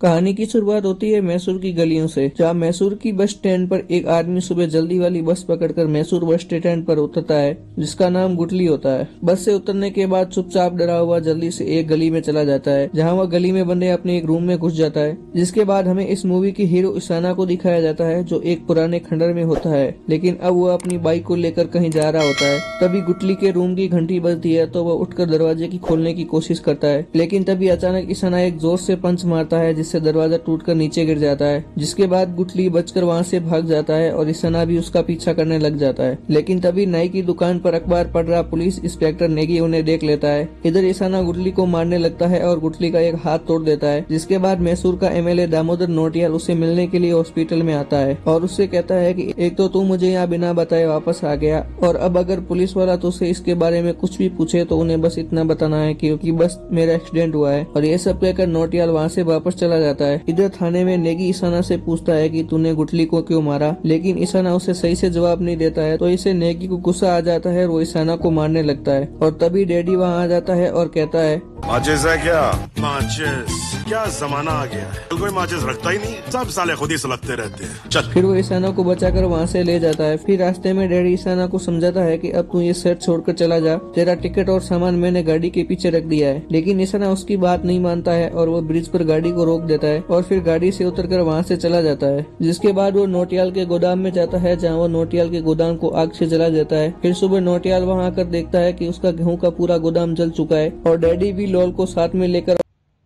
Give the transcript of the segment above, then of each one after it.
कहानी की शुरुआत होती है मैसूर की गलियों से, जहाँ मैसूर की बस स्टैंड पर एक आदमी सुबह जल्दी वाली बस पकड़कर मैसूर बस स्टैंड पर उतरता है, जिसका नाम गुटली होता है। बस से उतरने के बाद चुपचाप डरा हुआ जल्दी से एक गली में चला जाता है, जहाँ वह गली में बंदे अपने एक रूम में घुस जाता है। जिसके बाद हमें इस मूवी की हीरो ईशाना को दिखाया जाता है, जो एक पुराने खंडर में होता है, लेकिन अब वह अपनी बाइक को लेकर कहीं जा रहा होता है। तभी गुटली के रूम की घंटी बजती है, तो वह उठकर दरवाजे की खोलने की कोशिश करता है, लेकिन तभी अचानक ईशाना एक जोर से पंच मारता है, जिससे दरवाजा टूटकर नीचे गिर जाता है। जिसके बाद गुटली बचकर वहां से भाग जाता है और ईशाना भी उसका पीछा करने लग जाता है। लेकिन तभी नाई की दुकान पर अखबार पढ़ रहा पुलिस इंस्पेक्टर नेगी उन्हें देख लेता है। इधर ईशाना गुटली को मारने लगता है और गुटली का एक हाथ तोड़ देता है। जिसके बाद मैसूर का एमएलए दामोदर नोटियाल उसे मिलने के लिए हॉस्पिटल में आता है और उससे कहता है कि एक तो तू मुझे यहाँ बिना बताए वापस आ गया, और अब अगर पुलिस वाला तुझसे इसके बारे में कुछ भी पूछे तो उन्हें बस इतना बताना है क्योंकि बस मेरा एक्सीडेंट हुआ है। और ये सब कहकर नोटियाल वहाँ से वापस चला जाता है। इधर थाने में नेगी ईशाना से पूछता है कि तूने गुटली को क्यों मारा, लेकिन ईशाना उसे सही से जवाब नहीं देता है, तो इसे नेगी को गुस्सा आ जाता है और वो ईशाना को मारने लगता है। और तभी डैडी वहाँ आ जाता है और कहता है, माचिस है क्या? माचिस? क्या जमाना आ गया है, कोई माचिस रखता ही नहीं, सब साले खुद ही सुलगते रहते हैं। चल। फिर वो ईशाना को बचाकर वहाँ से ले जाता है। फिर रास्ते में डैडी ईशाना को समझाता है कि अब तू ये शहर छोड़कर चला जा, तेरा टिकट और सामान मैंने गाड़ी के पीछे रख दिया है। लेकिन ईशाना उसकी बात नहीं मानता है और वो ब्रिज पर गाड़ी को रोक देता है और फिर गाड़ी से उतरकर वहाँ से चला जाता है। जिसके बाद वो नोटियाल के गोदाम में जाता है, जहाँ वो नोटियाल के गोदाम को आग से जला देता है। फिर सुबह नोटियाल वहाँ आकर देखता है कि उसका गेहूं का पूरा गोदाम जल चुका है और डैडी भी लोल को साथ में लेकर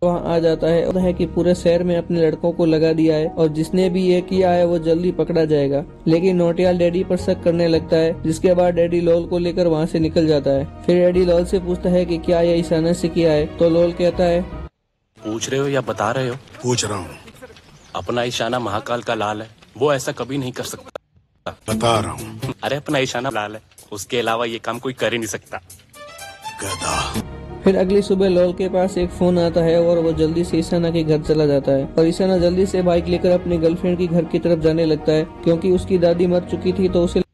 वहाँ आ जाता है कि पूरे शहर में अपने लड़कों को लगा दिया है और जिसने भी ये किया है वो जल्दी पकड़ा जाएगा। लेकिन नोटियाल डैडी पर शक करने लगता है। जिसके बाद डैडी लोल को लेकर वहाँ से निकल जाता है। फिर डैडी लोल से पूछता है कि क्या ये ईशाना से किया है, तो लोल कहता है, पूछ रहे हो या बता रहे हो? पूछ रहा हूँ। अपना ईशाना महाकाल का लाल है, वो ऐसा कभी नहीं कर सकता। बता रहा हूँ। अरे अपना ईशाना लाल है, उसके अलावा ये काम कोई कर ही नहीं सकता। गधा। फिर अगली सुबह लोल के पास एक फोन आता है और वो जल्दी से ईशाना के घर चला जाता है और ईशाना जल्दी से बाइक लेकर अपनी गर्लफ्रेंड के घर की तरफ जाने लगता है, क्योंकि उसकी दादी मर चुकी थी, तो उसे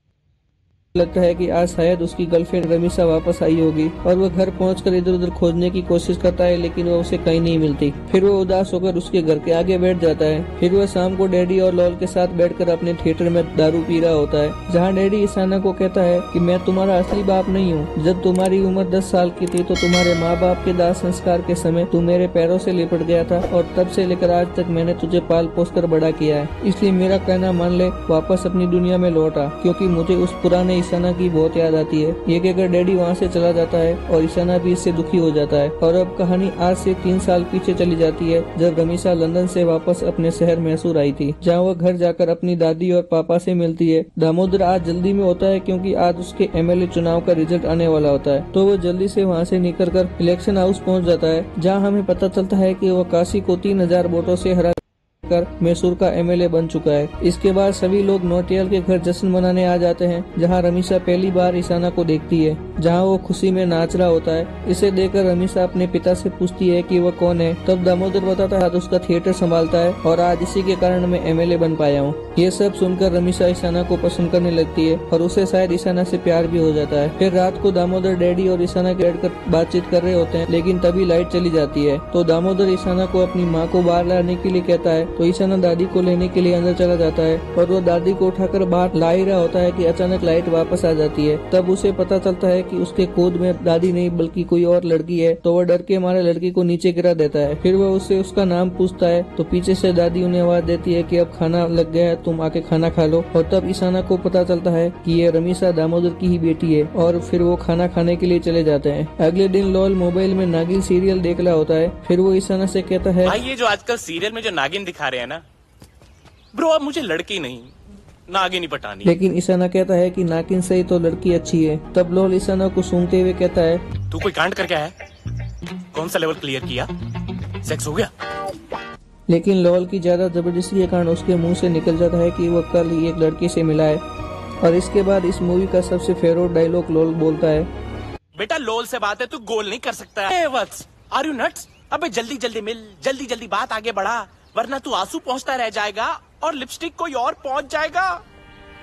लगता है कि आज शायद उसकी गर्लफ्रेंड रमीसा वापस आई होगी। और वो घर पहुंचकर इधर उधर खोजने की कोशिश करता है, लेकिन वो उसे कहीं नहीं मिलती। फिर वो उदास होकर उसके घर के आगे बैठ जाता है। फिर वह शाम को डैडी और लोल के साथ बैठकर अपने थिएटर में दारू पी रहा होता है, जहाँ डैडी ईशाना को कहता है कि मैं तुम्हारा असली बाप नहीं हूँ। जब तुम्हारी उम्र 10 साल की थी तो तुम्हारे माँ बाप के दाह संस्कार के समय तू मेरे पैरों से लिपट गया था और तब से लेकर आज तक मैंने तुझे पाल पोस कर बड़ा किया है। इसलिए मेरा कहना मान ले, वापस अपनी दुनिया में लौट आ, क्योंकि मुझे उस पुराने ईशाना की बहुत याद आती है। ये कहकर डैडी वहाँ से चला जाता है और ईशाना भी इससे दुखी हो जाता है। और अब कहानी आज से 3 साल पीछे चली जाती है, जब रमीसा लंदन से वापस अपने शहर मैसूर आई थी, जहाँ वह घर जाकर अपनी दादी और पापा से मिलती है। दामोदर आज जल्दी में होता है क्योंकि आज उसके एमएलए चुनाव का रिजल्ट आने वाला होता है, तो वो जल्दी से वहाँ से निकलकर इलेक्शन हाउस पहुँच जाता है, जहाँ हमें पता चलता है कि वो काशी को 3000 वोटों से हरा मैसूर का एमएलए बन चुका है। इसके बाद सभी लोग नोटियाल के घर जश्न मनाने आ जाते हैं, जहां रमीसा पहली बार ईशाना को देखती है, जहां वो खुशी में नाच रहा होता है। इसे देखकर रमीसा अपने पिता से पूछती है कि वो कौन है। तब दामोदर बताता है उसका थिएटर संभालता है और आज इसी के कारण मैं एमएलए बन पाया हूँ। ये सब सुनकर रमीसा ईशाना को पसंद करने लगती है और उसे शायद ईशाना से प्यार भी हो जाता है। फिर रात को दामोदर डैडी और ईशाना के बैठकर बातचीत कर रहे होते हैं, लेकिन तभी लाइट चली जाती है, तो दामोदर ईशाना को अपनी माँ को बाहर लाने के लिए कहता है, तो ईशाना दादी को लेने के लिए अंदर चला जाता है और वो दादी को उठाकर बाहर ला ही रहा होता है कि अचानक लाइट वापस आ जाती है। तब उसे पता चलता है कि उसके गोद में दादी नहीं बल्कि कोई और लड़की है, तो वह डर के मारे लड़की को नीचे गिरा देता है। फिर वह उससे उसका नाम पूछता है, तो पीछे से दादी उन्हें आवाज देती है कि अब खाना लग गया है, तुम आके खाना खा लो। और तब ईशाना को पता चलता है कि ये रमीसा दामोदर की ही बेटी है और फिर वो खाना खाने के लिए चले जाते हैं। अगले दिन लोल मोबाइल में नागिन सीरियल देख रहा होता है। फिर वो ईशाना से कहता है, भाई ये जो आजकल सीरियल में जो नागिन दिखा रहे हैं ना ब्रो, अब मुझे लड़की नहीं नागिन ही पटानी। लेकिन ईशाना कहता है कि नागिन से ही तो लड़की अच्छी है। तब लोल ईशाना को सूंघते हुए कहता है, तू कोई कांड करके आया? कौन सा लेवल क्लियर किया? सेक्स हो गया? लेकिन लोल की ज्यादा जबरदस्ती के कारण उसके मुंह से निकल जाता है कि वो कल ही एक लड़की से मिला है। और इसके बाद इस मूवी का सबसे फेवरेट डायलॉग लोल बोलता है, बेटा लोल से बात है, तू गोल नहीं कर सकता। Are you nuts? अबे जल्दी जल्दी मिल, जल्दी जल्दी बात आगे बढ़ा, वरना तू आंसू पहुंचता रह जाएगा और लिपस्टिक कोई और पहुंच जाएगा।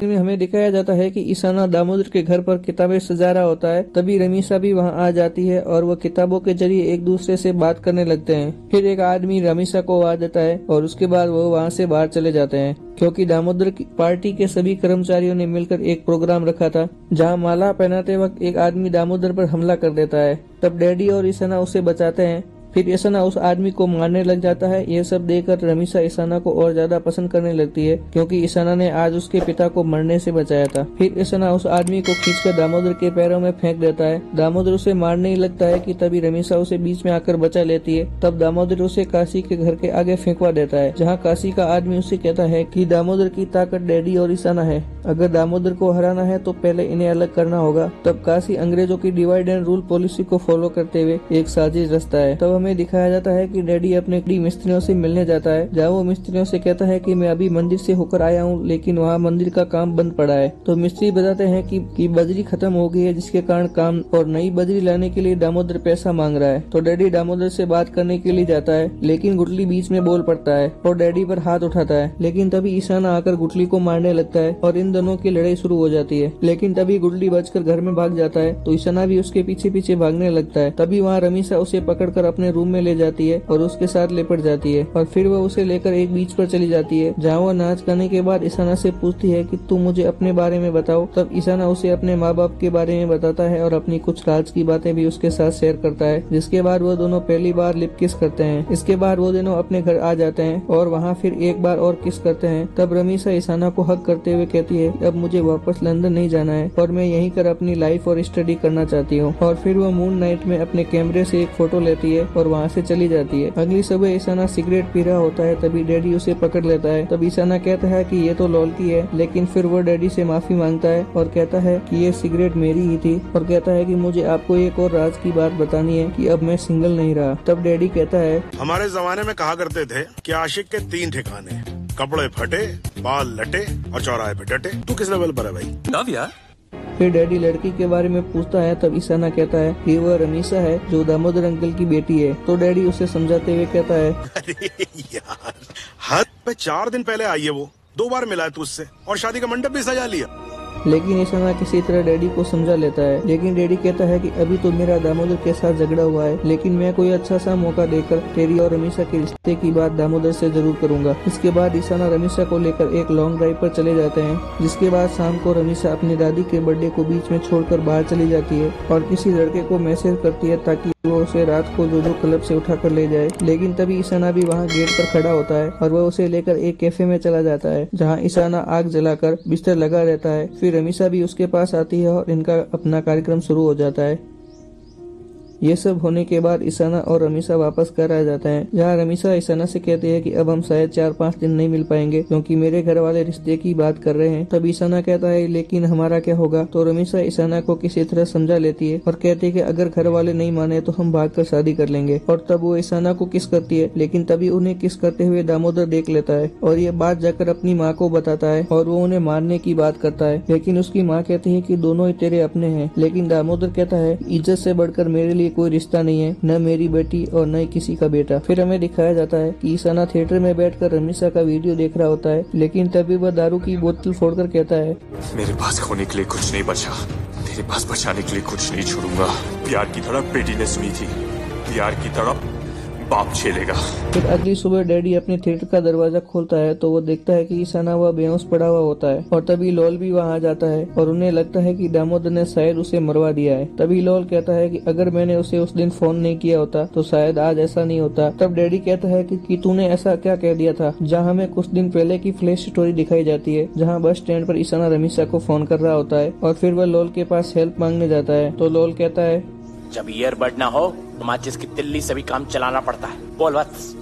में हमें दिखाया जाता है कि ईशाना दामोदर के घर पर किताबें सजा रहा होता है। तभी रमीसा भी वहां आ जाती है और वो किताबों के जरिए एक दूसरे से बात करने लगते हैं। फिर एक आदमी रमीसा को आवाज देता है और उसके बाद वो वहां से बाहर चले जाते हैं, क्योंकि दामोदर की पार्टी के सभी कर्मचारियों ने मिलकर एक प्रोग्राम रखा था जहां माला पहनाते वक्त एक आदमी दामोदर पर हमला कर देता है। तब डैडी और ईशाना उसे बचाते हैं। फिर ईशाना उस आदमी को मारने लग जाता है। ये सब देखकर रमीसा ईशाना को और ज्यादा पसंद करने लगती है, क्योंकि ईशाना ने आज उसके पिता को मरने से बचाया था। फिर ईशाना उस आदमी को खींचकर दामोदर के पैरों में फेंक देता है। दामोदर उसे मारने ही लगता है कि तभी रमीसा उसे बीच में आकर बचा लेती है। तब दामोदर उसे काशी के घर के आगे फेंकवा देता है, जहाँ काशी का आदमी उसे कहता है कि दामोदर की ताकत डैडी और ईशाना है। अगर दामोदर को हराना है तो पहले इन्हें अलग करना होगा। तब काशी अंग्रेजों की डिवाइड एंड रूल पॉलिसी को फॉलो करते हुए एक साजिश रचता है। तब हमें दिखाया जाता है कि डैडी अपने मिस्त्रियों से मिलने जाता है, जहाँ वो मिस्त्रियों से कहता है कि मैं अभी मंदिर से होकर आया हूँ, लेकिन वहाँ मंदिर का काम बंद पड़ा है। तो मिस्त्री बताते हैं कि बजरी खत्म हो गई है, जिसके कारण काम और नई बजरी लाने के लिए दामोदर पैसा मांग रहा है। तो डैडी दामोदर से बात करने के लिए जाता है, लेकिन गुटली बीच में बोल पड़ता है और डैडी पर हाथ उठाता है। लेकिन तभी ईशाना आकर गुटली को मारने लगता है और इन दोनों की लड़ाई शुरू हो जाती है। लेकिन तभी गुटली बचकर घर में भाग जाता है, तो ईशाना भी उसके पीछे पीछे भागने लगता है। तभी वहाँ रमीसा उसे पकड़कर अपने रूम में ले जाती है और उसके साथ लिपट जाती है और फिर वह उसे लेकर एक बीच पर चली जाती है, जहाँ वह नाच गाने के बाद ईशाना से पूछती है कि तुम मुझे अपने बारे में बताओ। तब ईशाना उसे अपने माँ बाप के बारे में बताता है और अपनी कुछ राज की बातें भी उसके साथ शेयर करता है, जिसके बाद वो दोनों पहली बार लिप किस करते हैं। इसके बाद वो दोनों अपने घर आ जाते हैं और वहाँ फिर एक बार और किस करते हैं। तब रमीसा ईशाना को हक करते हुए कहती है अब मुझे वापस लंदन नहीं जाना है और मैं यहीं कर अपनी लाइफ और स्टडी करना चाहती हूँ। और फिर वो मून नाइट में अपने कैमरे से एक फोटो लेती है और वहाँ से चली जाती है। अगली सुबह ईशाना सिगरेट पी रहा होता है, तभी डैडी उसे पकड़ लेता है। तब ईशाना कहता है कि ये तो लॉल की है, लेकिन फिर वो डैडी से माफी मांगता है और कहता है कि ये सिगरेट मेरी ही थी और कहता है कि मुझे आपको एक और राज की बात बतानी है कि अब मैं सिंगल नहीं रहा। तब डैडी कहता है हमारे जमाने में कहा करते थे कि आशिक के 3 ठिकाने, कपड़े फटे, बाल लटे और चौराहे पे डटे। तू किस लेवल पर है भाई? लव यार। फिर डैडी लड़की के बारे में पूछता है। तब ईशाना कहता है कि वह रमीसा है जो दामोदर अंकल की बेटी है। तो डैडी उसे समझाते हुए कहता है अरे यार, हद पे 4 दिन पहले आई है वो, 2 बार मिला है तू उससे और शादी का मंडप भी सजा लिया। लेकिन ईशाना किसी तरह डैडी को समझा लेता है। लेकिन डैडी कहता है कि अभी तो मेरा दामोदर के साथ झगड़ा हुआ है, लेकिन मैं कोई अच्छा सा मौका देकर तेरी और रमीसा के रिश्ते की बात दामोदर से जरूर करूंगा। इसके बाद ईशाना रमीसा को लेकर एक लॉन्ग ड्राइव पर चले जाते हैं, जिसके बाद शाम को रमीसा अपनी दादी के बर्थडे को बीच में छोड़कर बाहर चली जाती है और किसी लड़के को मैसेज करती है ताकि वो उसे रात को जो क्लब से उठाकर ले जाए। लेकिन तभी ईशाना भी वहाँ गेट पर खड़ा होता है और वह उसे लेकर एक कैफे में चला जाता है, जहाँ ईशाना आग जलाकर बिस्तर लगा रहता है। फिर रमीसा भी उसके पास आती है और इनका अपना कार्यक्रम शुरू हो जाता है। ये सब होने के बाद ईशाना और रमीसा वापस घर आ जाते हैं, जहाँ रमीसा ईशाना से कहती है कि अब हम शायद 4-5 दिन नहीं मिल पाएंगे, क्योंकि मेरे घर वाले रिश्ते की बात कर रहे हैं। तब ईशाना कहता है लेकिन हमारा क्या होगा? तो रमीसा ईशाना को किसी तरह समझा लेती है और कहती है कि अगर घर वाले नहीं माने तो हम भागकर शादी कर लेंगे। और तब वो ईशाना को किस करती है, लेकिन तभी उन्हें किस करते हुए दामोदर देख लेता है और ये बात जाकर अपनी माँ को बताता है और वो उन्हें मारने की बात करता है। लेकिन उसकी माँ कहती है कि दोनों ही तेरे अपने हैं। लेकिन दामोदर कहता है इज्जत से बढ़कर मेरे लिए कोई रिश्ता नहीं है, न मेरी बेटी और न किसी का बेटा। फिर हमें दिखाया जाता है कि ईशाना थिएटर में बैठकर रमीसा का वीडियो देख रहा होता है, लेकिन तभी वह दारू की बोतल फोड़कर कहता है मेरे पास खोने के लिए कुछ नहीं बचा, तेरे पास बचाने के लिए कुछ नहीं छोड़ूंगा। प्यार की तड़प बेटी ने सुनी थी, प्यार की तड़प बाप झेलेगा। फिर अगली सुबह डैडी अपने थिएटर का दरवाजा खोलता है तो वो देखता है कि ईशाना वह बेहोश पड़ा हुआ होता है और तभी लॉल भी वहाँ आ जाता है और उन्हें लगता है कि दामोदर ने शायद उसे मरवा दिया है। तभी लॉल कहता है कि अगर मैंने उसे उस दिन फोन नहीं किया होता तो शायद आज ऐसा नहीं होता। तब डैडी कहता है कि तूने ऐसा क्या कह दिया था, जहाँ हमें कुछ दिन पहले की फ्लैश स्टोरी दिखाई जाती है, जहाँ बस स्टैंड पर ईशाना रमीसा को फोन कर रहा होता है और फिर वह लॉल के पास हेल्प मांगने जाता है। तो लॉल कहता है जब ईयरबड ना हो तो माचिस की तिल्ली से भी काम चलाना पड़ता है। बोल बस।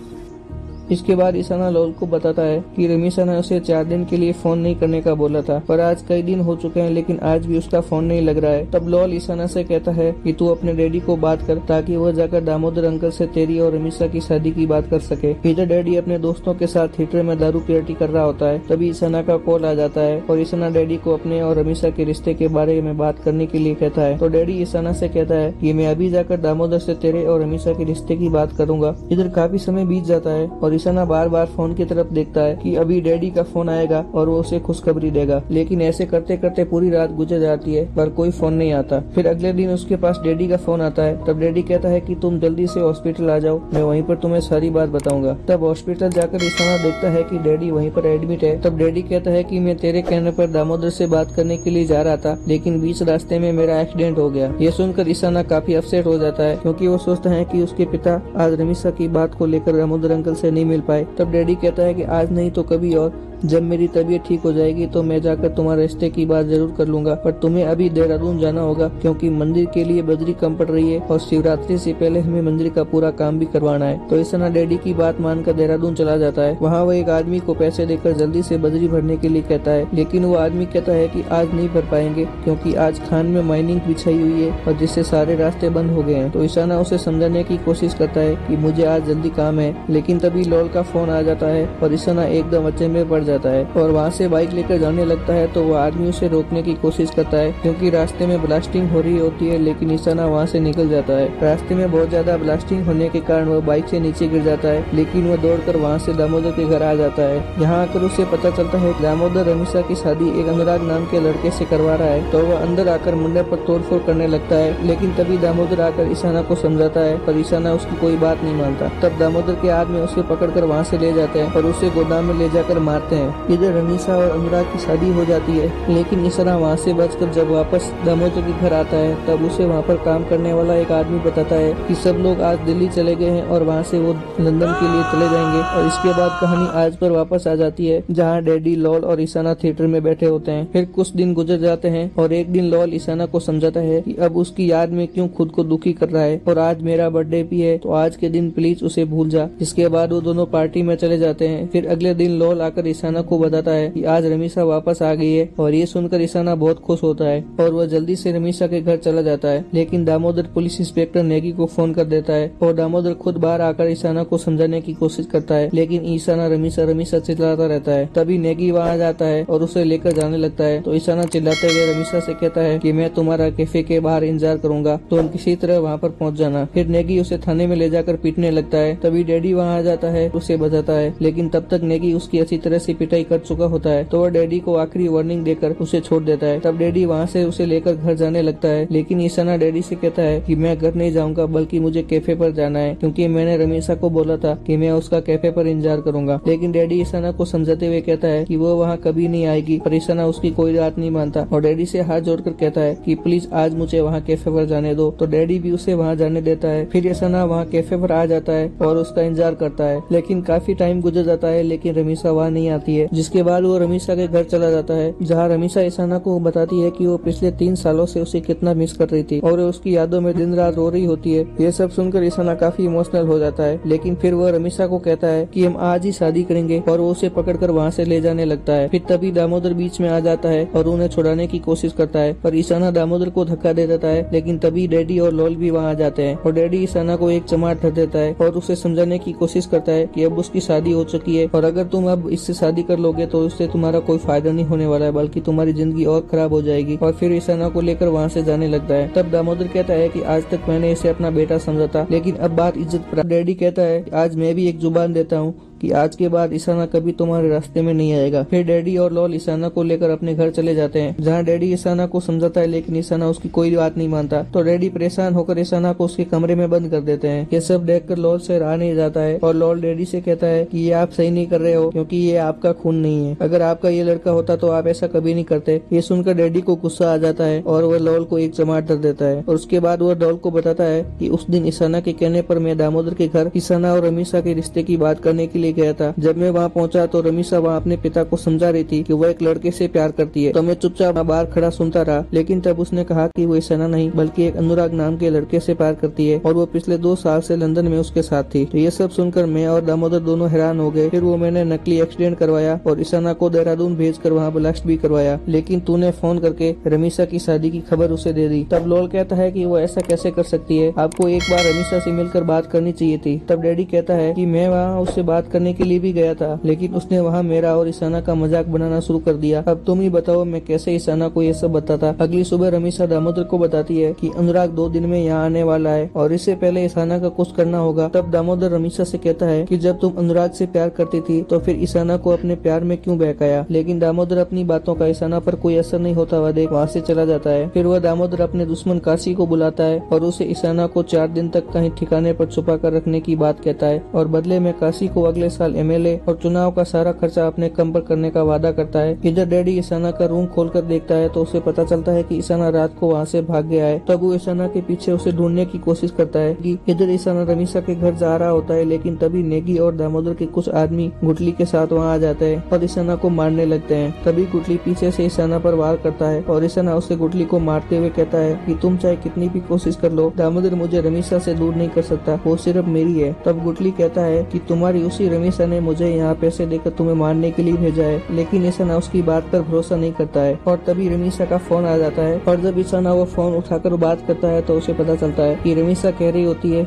इसके बाद ईशाना लॉल को बताता है कि रमीसा ने उसे 4 दिन के लिए फोन नहीं करने का बोला था, पर आज कई दिन हो चुके हैं लेकिन आज भी उसका फोन नहीं लग रहा है। तब लॉल ईशाना से कहता है कि तू अपने डैडी को बात कर ताकि वह जाकर दामोदर अंकल से तेरी और रमीसा की शादी की बात कर सके। इधर डैडी अपने दोस्तों के साथ थिएटर में दारू पार्टी कर रहा होता है। तभी ईशाना का कॉल आ जाता है और ईशाना डैडी को अपने और रमीसा के रिश्ते के बारे में बात करने के लिए कहता है। तो डैडी ईशाना से कहता है कि मैं अभी जाकर दामोदर से तेरे और रमीसा के रिश्ते की बात करूंगा। इधर काफी समय बीत जाता है और ईशाना बार बार फोन की तरफ देखता है कि अभी डैडी का फोन आएगा और वो उसे खुशखबरी देगा, लेकिन ऐसे करते करते पूरी रात गुजर जाती है पर कोई फोन नहीं आता। फिर अगले दिन उसके पास डैडी का फोन आता है। तब डैडी कहता है कि तुम जल्दी से हॉस्पिटल आ जाओ, मैं वहीं पर तुम्हें सारी बात बताऊंगा। तब हॉस्पिटल जाकर ईशाना देखता है कि डैडी वहीं पर एडमिट है। तब डैडी कहता है कि मैं तेरे कहने पर दामोदर से बात करने के लिए जा रहा था, लेकिन बीच रास्ते में मेरा एक्सीडेंट हो गया। ये सुनकर ईशाना काफी अपसेट हो जाता है क्योंकि वो सोचता है कि उसके पिता आज रमीसा की बात को लेकर दामोदर अंकल से नहीं मिल पाए। तब डैडी कहता है कि आज नहीं तो कभी और, जब मेरी तबीयत ठीक हो जाएगी तो मैं जाकर तुम्हारे रिश्ते की बात जरूर कर लूंगा, पर तुम्हें अभी देहरादून जाना होगा क्योंकि मंदिर के लिए बजरी कम पड़ रही है और शिवरात्रि से पहले हमें मंदिर का पूरा काम भी करवाना है। तो ईशाना डैडी की बात मानकर देहरादून चला जाता है। वहाँ वो एक आदमी को पैसे देकर जल्दी से बजरी भरने के लिए कहता है, लेकिन वो आदमी कहता है कि आज नहीं भर पाएंगे क्योंकि आज खान में माइनिंग बिछाई हुई है और जिससे सारे रास्ते बंद हो गए हैं। तो ईशाना उसे समझाने की कोशिश करता है कि मुझे आज जल्दी काम है, लेकिन तभी लोल का फोन आ जाता है और ईशाना एकदम अचंभे में पड़ जाता है और वहाँ से बाइक लेकर जाने लगता है। तो वो आदमी उसे रोकने की कोशिश करता है क्योंकि रास्ते में ब्लास्टिंग हो रही होती है, लेकिन ईशाना वहाँ से निकल जाता है। रास्ते में बहुत ज्यादा ब्लास्टिंग होने के कारण वो बाइक से नीचे गिर जाता है, लेकिन वो दौड़कर वहाँ से दामोदर के घर आ जाता है। यहाँ आकर उसे पता चलता है दामोदर रमीसा की शादी एक अनुराग नाम के लड़के से करवा रहा है। तो वह अंदर आकर मुंडे पर तोड़फोड़ करने लगता है, लेकिन तभी दामोदर आकर ईशाना को समझाता है, पर ईशाना उसकी कोई बात नहीं मानता। तब दामोदर के आदमी उसे पकड़कर वहाँ से ले जाते हैं और उसे गोदाम में ले जाकर मारते हैं। इधर रमीसा और अनुराग की शादी हो जाती है, लेकिन ईशाना वहाँ से बचकर जब वापस दामोदर के घर आता है तब उसे वहाँ पर काम करने वाला एक आदमी बताता है कि सब लोग आज दिल्ली चले गए हैं और वहाँ से वो लंदन के लिए चले जाएंगे। और इसके बाद कहानी आज पर वापस आ जाती है जहाँ डैडी, लॉल और ईशाना थिएटर में बैठे होते हैं। फिर कुछ दिन गुजर जाते हैं और एक दिन लॉल ईशाना को समझाता है कि अब उसकी याद में क्यों खुद को दुखी कर रहा है और आज मेरा बर्थडे भी है, तो आज के दिन प्लीज उसे भूल जा। जिसके बाद वो दोनों पार्टी में चले जाते हैं। फिर अगले दिन लॉल आकर ईशाना को बताता है कि आज रमीसा वापस आ गई है और ये सुनकर ईशाना बहुत खुश होता है और वह जल्दी से रमीसा के घर चला जाता है। लेकिन दामोदर पुलिस इंस्पेक्टर नेगी को फोन कर देता है और दामोदर खुद बाहर आकर ईशाना को समझाने की कोशिश करता है, लेकिन ईशाना रमीसा रमीसा चिल्लाता रहता है। तभी नेगी वहाँ जाता है और उसे लेकर जाने लगता है। तो ईशाना चिल्लाते हुए रमीसा से कहता है कि मैं तुम्हारा कैफे के बाहर इंतजार करूंगा, तुम किसी तरह वहाँ पर पहुँच जाना। फिर नेगी उसे थाने में ले जाकर पीटने लगता है। तभी डैडी वहाँ आ जाता है, उसे बचाता है, लेकिन तब तक नेगी उसकी अच्छी तरह से पिटाई कर चुका होता है। तो वह डैडी को आखिरी वार्निंग देकर उसे छोड़ देता है। तब डैडी वहाँ से उसे लेकर घर जाने लगता है, लेकिन ईशाना डैडी से कहता है कि मैं घर नहीं जाऊंगा बल्कि मुझे कैफे पर जाना है क्योंकि मैंने रमीसा को बोला था कि मैं उसका कैफे पर इंतजार करूंगा। लेकिन डैडी ईशाना को समझाते हुए कहता है कि वो वहाँ कभी नहीं आएगी, पर ईशाना उसकी कोई बात नहीं मानता और डैडी से हाथ जोड़कर कहता है कि प्लीज आज मुझे वहाँ कैफे पर जाने दो। तो डैडी भी उसे वहाँ जाने देता है। फिर ईशाना वहाँ कैफे पर आ जाता है और उसका इंतजार करता है, लेकिन काफी टाइम गुजर जाता है लेकिन रमीसा वहाँ नहीं आती है। जिसके बाद वो रमीसा के घर चला जाता है जहाँ रमीसा ईशाना को बताती है कि वो पिछले 3 सालों से उसे कितना मिस कर रही थी और उसकी यादों में दिन रात रो रही होती है। ये सब सुनकर ईशाना काफी इमोशनल हो जाता है, लेकिन फिर वो रमीसा को कहता है कि हम आज ही शादी करेंगे और वो उसे पकड़कर वहाँ से ले जाने लगता है। फिर तभी दामोदर बीच में आ जाता है और उन्हें छुड़ाने की कोशिश करता है, पर ईशाना दामोदर को धक्का दे देता है। लेकिन तभी डैडी और लॉल भी वहाँ आ जाते हैं और डैडी ईशाना को एक चमाट धर देता है और उसे समझाने की कोशिश करता है कि अब उसकी शादी हो चुकी है और अगर तुम अब इससे शादी कर लोगे तो उससे तुम्हारा कोई फायदा नहीं होने वाला है, बल्कि तुम्हारी जिंदगी और खराब हो जाएगी। और फिर ईशाना को लेकर वहाँ से जाने लगता है। तब दामोदर कहता है कि आज तक मैंने इसे अपना बेटा समझा था, लेकिन अब बात इज्जत पर। डैडी कहता है आज मैं भी एक जुबान देता हूँ कि आज के बाद ईशाना कभी तुम्हारे रास्ते में नहीं आएगा। फिर डैडी और लॉल ईशाना को लेकर अपने घर चले जाते हैं जहाँ डैडी ईशाना को समझाता है, लेकिन ईशाना उसकी कोई बात नहीं मानता। तो डैडी परेशान होकर ईशाना को उसके कमरे में बंद कर देते हैं। ये सब देखकर लॉल से रहा नहीं जाता है और लॉल डैडी से कहता है कि ये आप सही नहीं कर रहे हो क्योंकि ये आपका खून नहीं है, अगर आपका ये लड़का होता तो आप ऐसा कभी नहीं करते। ये सुनकर डैडी को गुस्सा आ जाता है और वह लॉल को एक चमाट धर देता है और उसके बाद वह लॉल को बताता है कि उस दिन ईशाना के कहने पर मैं दामोदर के घर ईशाना और रमीसा के रिश्ते की बात करने के लिए गया था। जब मैं वहाँ पहुँचा तो रमीसा वहाँ अपने पिता को समझा रही थी कि वह एक लड़के से प्यार करती है। तो मैं चुपचाप बाहर खड़ा सुनता रहा, लेकिन तब उसने कहा कि वो ईशाना नहीं बल्कि एक अनुराग नाम के लड़के से प्यार करती है और वो पिछले 2 साल से लंदन में उसके साथ थी। तो ये सब सुनकर मैं और दामोदर दोनों हैरान हो गए। फिर वो मैंने नकली एक्सीडेंट करवाया और ईशाना को देहरादून भेजकर वहाँ ब्लास्ट भी करवाया, लेकिन तूने फोन करके रमीसा की शादी की खबर उसे दे दी। तब लॉल कहता है कि वो ऐसा कैसे कर सकती है, आपको एक बार रमीसा से मिलकर बात करनी चाहिए थी। तब डैडी कहता है कि मैं वहाँ उससे बात करने के लिए भी गया था, लेकिन उसने वहाँ मेरा और ईशाना का मजाक बनाना शुरू कर दिया। अब तुम ही बताओ मैं कैसे ईशाना को ये सब बताता। अगली सुबह रमीशा दामोदर को बताती है कि अनुराग 2 दिन में यहाँ आने वाला है और इससे पहले ईशाना का कुछ करना होगा। तब दामोदर रमीशा से कहता है कि जब तुम अनुराग से प्यार करती थी तो फिर ईशाना को अपने प्यार में क्यों बहकाया। लेकिन दामोदर अपनी बातों का ईशाना पर कोई असर नहीं होता हुआ देख वहाँ से चला जाता है। फिर वह दामोदर अपने दुश्मन काशी को बुलाता है और उसे ईशाना को 4 दिन तक कहीं ठिकाने पर छुपा कर रखने की बात कहता है और बदले में काशी को अगले साल MLA और चुनाव का सारा खर्चा अपने कम पर करने का वादा करता है। इधर डैडी ईशाना का रूम खोलकर देखता है तो उसे पता चलता है कि ईशाना रात को वहाँ से भाग गया है। तब वो ईशाना के पीछे उसे ढूंढने की कोशिश करता है कि इधर ईशाना रमीशा के घर जा रहा होता है, लेकिन तभी नेगी और दामोदर के कुछ आदमी गुटली के साथ वहाँ आ जाते हैं और ईशाना को मारने लगते हैं। तभी गुटली पीछे से ईशाना पर वार करता है और ईशाना उसे गुटली को मारते हुए कहता है कि तुम चाहे कितनी भी कोशिश कर लो, दामोदर मुझे रमीशा से दूर नहीं कर सकता, वो सिर्फ मेरी है। तब गुटली कहता है कि तुम्हारी उसी रमीशा ने मुझे यहाँ पैसे देकर तुम्हें मारने के लिए भेजा है, लेकिन ईशाना उसकी बात पर भरोसा नहीं करता है। और तभी रमीशा का फोन आ जाता है और जब ईशाना वो फोन उठाकर बात करता है तो उसे पता चलता है कि रमीशा कह रही होती है,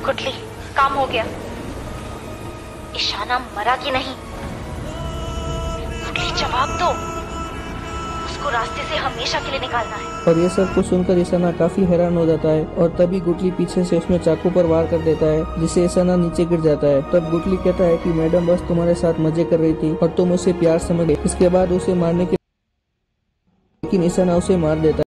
गुटली काम हो गया, ईशाना मरा कि नहीं, गुटली जवाब दो, उसको रास्ते से हमेशा के लिए निकालना है। और ये सब कुछ सुनकर ईशाना काफी हैरान हो जाता है और तभी गुटली पीछे से उसमें चाकू पर वार कर देता है जिससे ईशाना नीचे गिर जाता है। तब गुटली कहता है कि मैडम बस तुम्हारे साथ मजे कर रही थी और तुम उसे प्यार समझ गए। इसके बाद उसे मारने के लेकिन ईशाना उसे मार देता है।